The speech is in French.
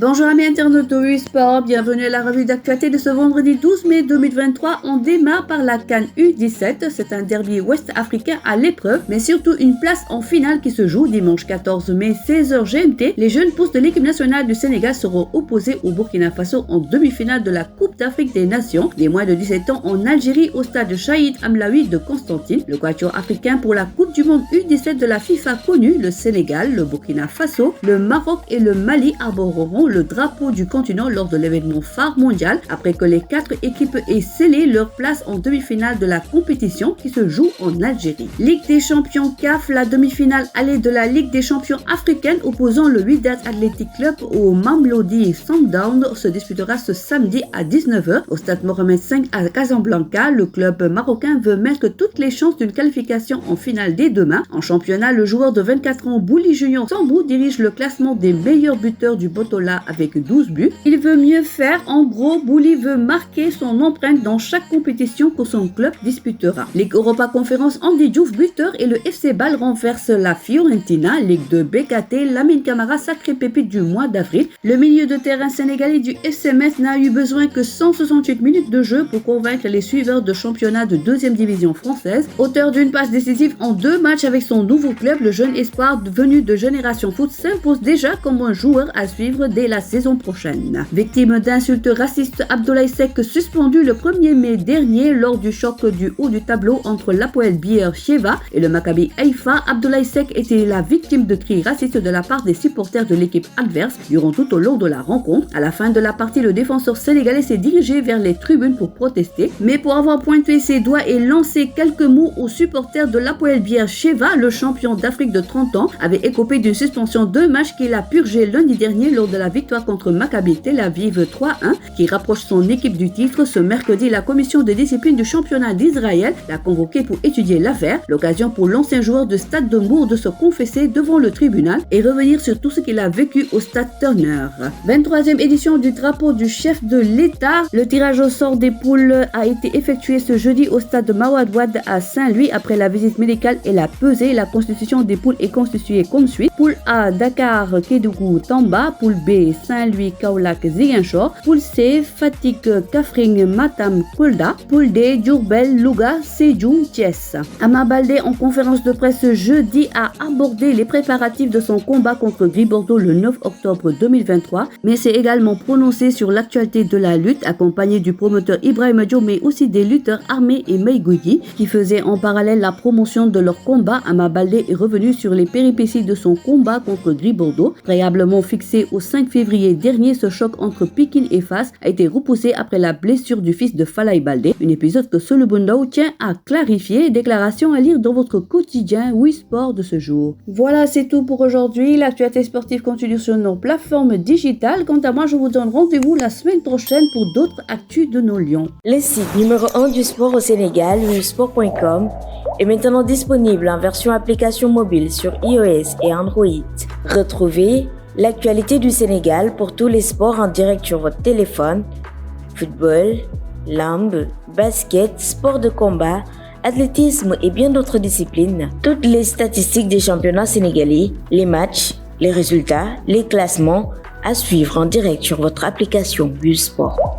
Bonjour amis internautes de Sport, bienvenue à la revue d'actualité de ce vendredi 12 mai 2023. On démarre par la CAN U17, c'est un derby ouest-africain à l'épreuve, mais surtout une place en finale qui se joue dimanche 14 mai 16h GMT. Les jeunes pousses de l'équipe nationale du Sénégal seront opposés au Burkina Faso en demi-finale de la Coupe d'Afrique des Nations. Les moins de 17 ans en Algérie au stade Shahid Amlaoui de Constantine. Le quatuor africain pour la Coupe du Monde U17 de la FIFA connu, le Sénégal, le Burkina Faso, le Maroc et le Mali arboreront le drapeau du continent lors de l'événement phare mondial après que les 4 équipes aient scellé leur place en demi-finale de la compétition qui se joue en Algérie. Ligue des champions CAF, la demi-finale allée de la Ligue des champions africaine opposant le Wydad Athletic Club au Mamelodi Sundowns se disputera ce samedi à 19h au stade Mohamed V à Casablanca. Le club marocain veut mettre toutes les chances d'une qualification en finale dès demain. En championnat, le joueur de 24 ans Bouli Junior Sambou dirige le classement des meilleurs buteurs du Botola avec 12 buts. Il veut mieux faire. En gros, Bouli veut marquer son empreinte dans chaque compétition que son club disputera. Ligue Europa Conférence, Andy Diouf buteur et le FC Bâle renverse la Fiorentina. Ligue 2 BKT, Lamine Camara sacré pépite du mois d'avril. Le milieu de terrain sénégalais du FC Metz n'a eu besoin que 168 minutes de jeu pour convaincre les suiveurs de championnat de 2e division française. Auteur d'une passe décisive en 2 matchs avec son nouveau club, le jeune espoir venu de Génération Foot s'impose déjà comme un joueur à suivre dès la saison prochaine. Victime d'insultes racistes, Abdoulaye Seck suspendu le 1er mai dernier lors du choc du haut du tableau entre l'Hapoel Beer-Sheva et le Maccabi Haïfa. Abdoulaye Seck était la victime de cris racistes de la part des supporters de l'équipe adverse durant tout au long de la rencontre. À la fin de la partie, le défenseur sénégalais s'est dirigé vers les tribunes pour protester, mais pour avoir pointé ses doigts et lancé quelques mots aux supporters de l'Hapoel Beer-Sheva, le champion d'Afrique de 30 ans avait écopé d'une suspension de match qu'il a purgé lundi dernier lors de la victoire contre Maccabi Tel Aviv 3-1 qui rapproche son équipe du titre. Ce mercredi, la commission de discipline du championnat d'Israël l'a convoqué pour étudier l'affaire, l'occasion pour l'ancien joueur de Stade de Mour de se confesser devant le tribunal et revenir sur tout ce qu'il a vécu au Stade Turner. 23e édition du drapeau du chef de l'État. Le tirage au sort des poules a été effectué ce jeudi au stade Mawade Wade à Saint-Louis après la visite médicale et la pesée. La constitution des poules est constituée comme suit. Poule A, Dakar, Kédougou, Tamba. Poule B, Saint-Louis, Kaolack, Ziguinchor. Poule C, Fatick, Kaffrine, Matam, Kolda. Poule D, Diourbel, Louga, Sédhiou, Thiès. Ama Baldé en conférence de presse jeudi a abordé les préparatifs de son combat contre Gris Bordeaux le 9 octobre 2023, mais s'est également prononcé sur l'actualité de la lutte, accompagné du promoteur Ibrahima Diop, mais aussi des lutteurs armés et Meïgoui qui faisaient en parallèle la promotion de leur combat. Ama Baldé est revenu sur les péripéties de son combat contre Gris Bordeaux. Préalablement fixé au 5 février dernier, ce choc entre Pikine et Fass a été repoussé après la blessure du fils de Falaye Baldé. Un épisode que Solo Bundao tient à clarifier. Déclaration à lire dans votre quotidien Oui Sport de ce jour. Voilà, c'est tout pour aujourd'hui. L'actualité sportive continue sur nos plateformes digitales. Quant à moi, je vous donne rendez-vous la semaine prochaine pour d'autres actus de nos lions. Le site numéro 1 du sport au Sénégal, wisport.com, est maintenant disponible en version application mobile sur iOS et Android. Retrouvez l'actualité du Sénégal pour tous les sports en direct sur votre téléphone: football, lambe, basket, sport de combat, athlétisme et bien d'autres disciplines. Toutes les statistiques des championnats sénégalais, les matchs, les résultats, les classements à suivre en direct sur votre application Sport.